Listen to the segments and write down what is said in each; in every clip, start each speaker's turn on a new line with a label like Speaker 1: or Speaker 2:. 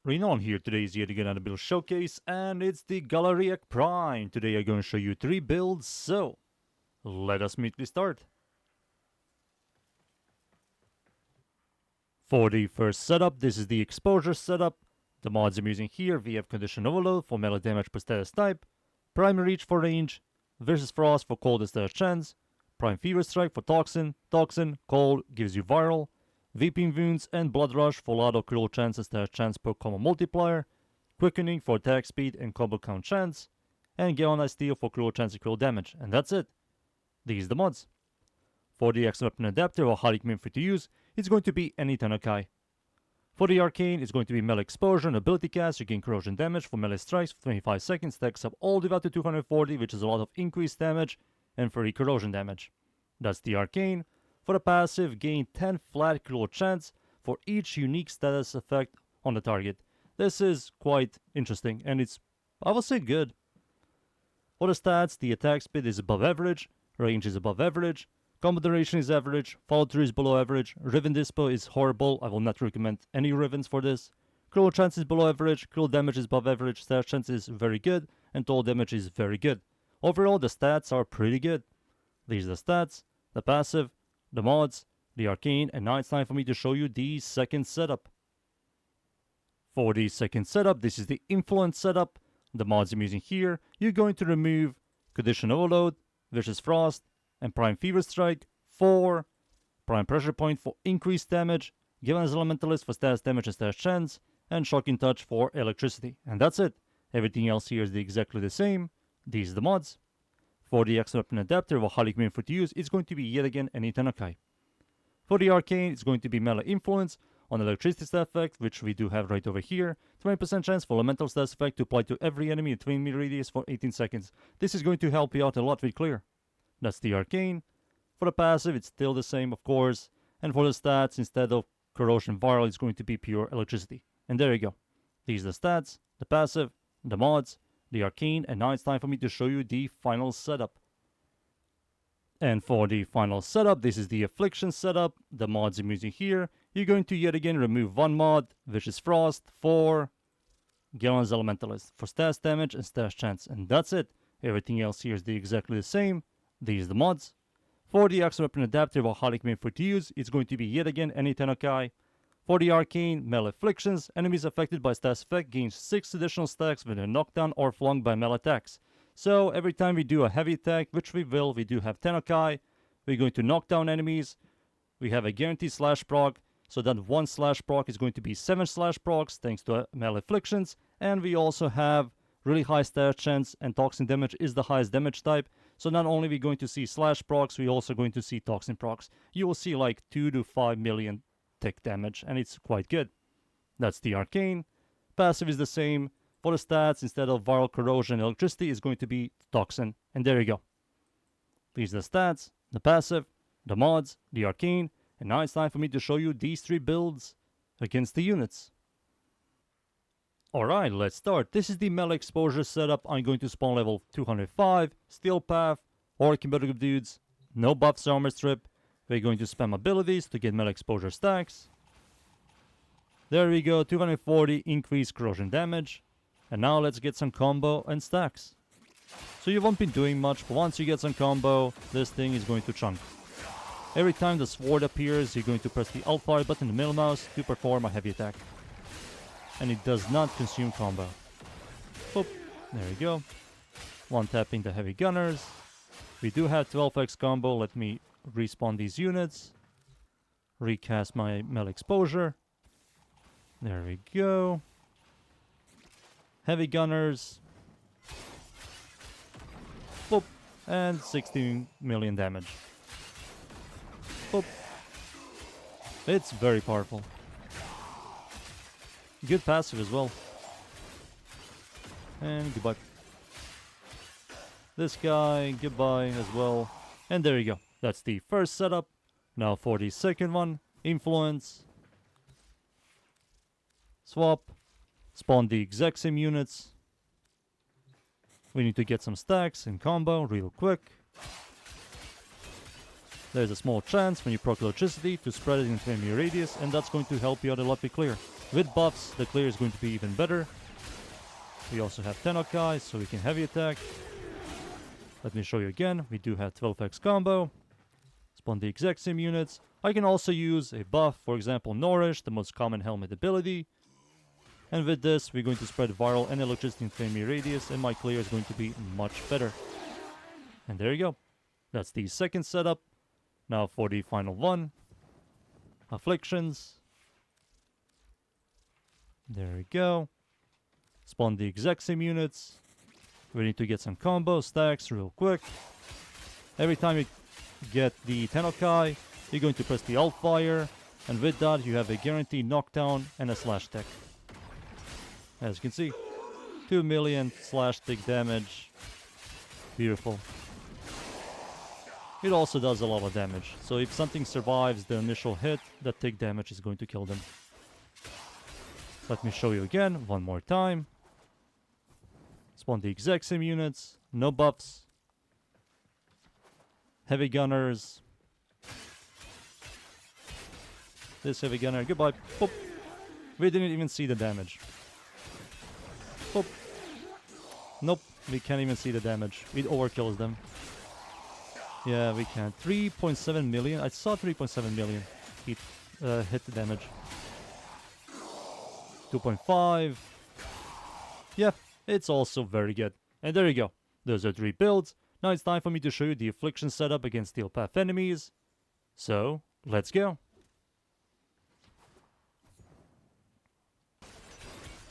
Speaker 1: Renon here. Today is yet again another build showcase, and it's the Galariak Prime. Today I'm going to show you 3 builds, so let us immediately start. For the first setup, this is the exposure setup. The mods I'm using here, we have Condition Overload for melee damage per status type, Primary Reach for range, Vicious Frost for cold and status chance, Prime Fever Strike for Toxin, cold gives you viral, Weeping Wounds and Blood Rush for lot of critical chance and status chance per combo multiplier, Quickening for attack speed and combo count chance, and Galariak Steel for critical chance and critical damage, and that's it. These are the mods. For the X Weapon Adapter or highly free to use, it's going to be any Tanakai. For the Arcane, it's going to be melee exposure and ability cast. You gain corrosion damage for melee strikes for 25 seconds, stacks up all the way up to 240, which is a lot of increased damage, and free corrosion damage. That's the Arcane. For the passive, gain 10 flat critical chance for each unique status effect on the target. This is quite interesting, and it's, I would say, good. For the stats, the attack speed is above average, range is above average, combo duration is average, follow through is below average, Riven Dispo is horrible, I will not recommend any Rivens for this. Critical chance is below average, critical damage is above average, status chance is very good, and total damage is very good. Overall, the stats are pretty good. These are the stats, the passive, the mods, the Arcane, and now it's time for me to show you the second setup. For the second setup, this is the Influence setup. The mods I'm using here, you're going to remove Condition Overload, Vicious Frost, and Prime Fever Strike for Prime Pressure Point for increased damage, Given as Elementalist for status damage and status chance, and Shocking Touch for electricity. And that's it. Everything else here is exactly the same. These are the mods. For the X Weapon Adapter or highly free to use, it's going to be yet again any Tanakai. For the Arcane, it's going to be Melee Influence on Electricity Stat Effect, which we do have right over here. 20% chance for Elemental Stat Effect to apply to every enemy in 20 meter radius for 18 seconds. This is going to help you out a lot with Clear. That's the Arcane. For the passive, it's still the same, of course. And for the stats, instead of Corrosion Viral, it's going to be pure electricity. And there you go. These are the stats, the passive, the mods, the Arcane, and now it's time for me to show you the final setup. And for the final setup, this is the Afflictions setup. The mods I'm using here, you're going to yet again remove one mod, Vicious Frost, for Galariak's Elementalist, for status damage and status chance. And that's it. Everything else here is exactly the same. These are the mods. For the X Weapon Adapter or highly free to use, it's going to be yet again any Tanakai. For the Arcane, melee Afflictions, enemies affected by status effect gain 6 additional stacks when they're knocked down or flung by melee attacks. So every time we do a heavy attack, which we will, we do have Tanakai, we're going to knock down enemies. We have a guaranteed slash proc, so that 1 slash proc is going to be 7 slash procs thanks to melee Afflictions. And we also have really high status chance, and Toxin damage is the highest damage type. So not only are we going to see slash procs, we're also going to see Toxin procs. You will see like 2 to 5 million tick damage, and it's quite good. That's the Arcane. Passive is the same. For the stats, instead of viral corrosion and electricity, is going to be Toxin. And there you go. These are the stats, the passive, the mods, the Arcane, and now it's time for me to show you these 3 builds against the units. Alright, let's start. This is the melee exposure setup. I'm going to spawn level 205, Steel Path, or competitive dudes, no buffs armor strip. We're going to spam abilities to get melee exposure stacks. There we go, 240 increased corrosion damage. And now let's get some combo and stacks. So you won't be doing much, but once you get some combo, this thing is going to chunk. Every time the sword appears, you're going to press the Alt fire button in the middle mouse to perform a heavy attack. And it does not consume combo. Boop. There we go. One tapping the heavy gunners. We do have 12x combo. Let me respawn these units. Recast my melee exposure. There we go. Heavy gunners. Boop. And 16 million damage. Boop. It's very powerful. Good passive as well. And goodbye. This guy, goodbye as well. And there you go. That's the first setup. Now for the second one. Influence. Swap. Spawn the exact same units. We need to get some stacks and combo real quick. There's a small chance when you proc electricity to spread it into enemy radius, and that's going to help you out a lot with clear. With buffs, the clear is going to be even better. We also have Tenokai, so we can heavy attack. Let me show you again. We do have 12x combo. Spawn the exact same units. I can also use a buff, for example Nourish, the most common helmet ability. And with this, we're going to spread viral and electricity into enemy radius, and my clear is going to be much better. And there you go. That's the second setup. Now for the final one. Afflictions. There we go. Spawn the exact same units. We need to get some combo stacks real quick. Every time you get the Tenokai, you're going to press the Alt Fire, and with that you have a guaranteed knockdown and a slash tick. As you can see, 2 million slash tick damage. Beautiful. It also does a lot of damage, so if something survives the initial hit, that tick damage is going to kill them. Let me show you again, one more time. Spawn the exact same units, no buffs. Heavy gunners. This heavy gunner, goodbye. Boop. We didn't even see the damage. Boop. Nope, we can't even see the damage. It overkills them. Yeah, we can. 3.7 million. I saw 3.7 million hit the damage. 2.5. Yeah, it's also very good. And there you go. Those are 3 builds. Now it's time for me to show you the Affliction setup against Steel Path enemies. So, let's go.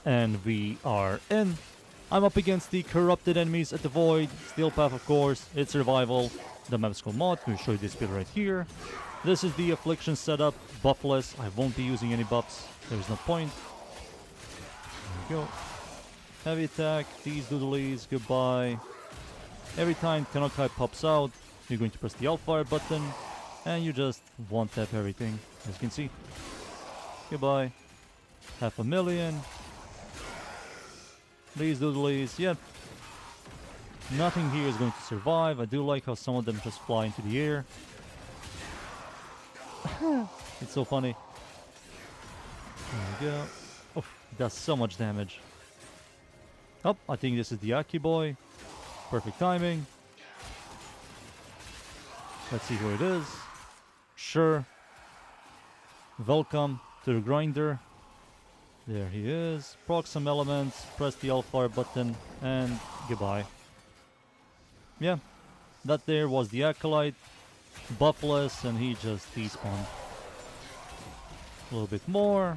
Speaker 1: And we are in. I'm up against the corrupted enemies at the Void. Steel Path, of course. It's survival. The map is called mod. I'm going to show you this build right here. This is the Affliction setup. Buffless. I won't be using any buffs. There's no point. There we go. Heavy attack. These doodlies. Goodbye. Every time Tenokai pops out, you're going to press the Alt Fire button. And you just one-tap everything. As you can see. Goodbye. 500,000. These doodlies. Yep. Nothing here is going to survive. I do like how some of them just fly into the air. It's so funny. There we go. Oh, it does so much damage. Oh, I think this is the Aki boy. Perfect timing. Let's see who it is. Sure. Welcome to the grinder. There he is. Proc some elements, press the Alt Fire button, and goodbye. Yeah, that there was the Acolyte. Buffless, and he just despawned. A little bit more.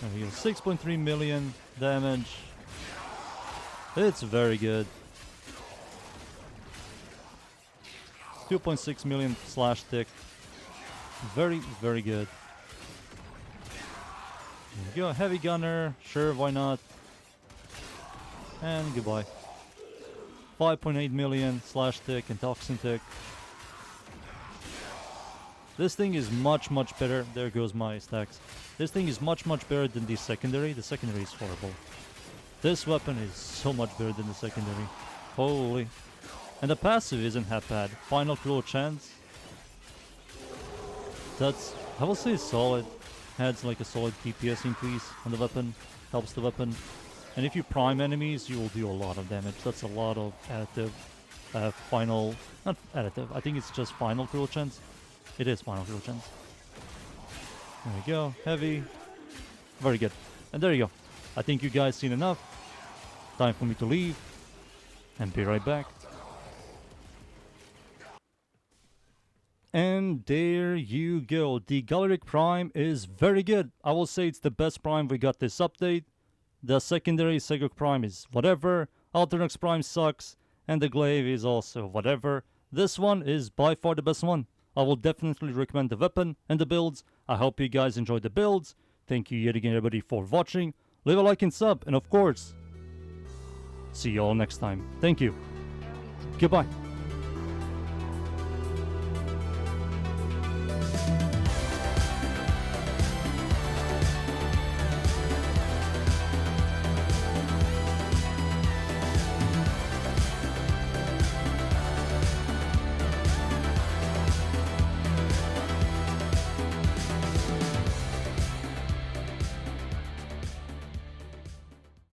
Speaker 1: There he is. 6.3 million damage. It's very good. 2.6 million slash tick. Very, very good. There we go. Heavy gunner. Sure, why not? And goodbye. 5.8 million slash tick and toxin tick. This thing is much, much better. There goes my stacks. This thing is much, much better than the secondary. The secondary is horrible. This weapon is so much better than the secondary. Holy. And the passive isn't half bad. Final Cruel Chance. That's, I will say, solid. Adds like a solid DPS increase on the weapon. Helps the weapon. And if you prime enemies, you will do a lot of damage. That's a lot of additive. Final, not additive. I think it's just Final Cruel Chance. It is Final Cruel Chance. There we go. Heavy. Very good. And there you go. I think you guys seen enough. Time for me to leave. And be right back. And there you go. The Galariak Prime is very good. I will say it's the best Prime we got this update. The secondary Segok Prime is whatever. Alternox Prime sucks. And the Glaive is also whatever. This one is by far the best one. I will definitely recommend the weapon and the builds. I hope you guys enjoyed the builds. Thank you yet again everybody for watching. Leave a like and sub. And of course, see you all next time. Thank you. Goodbye.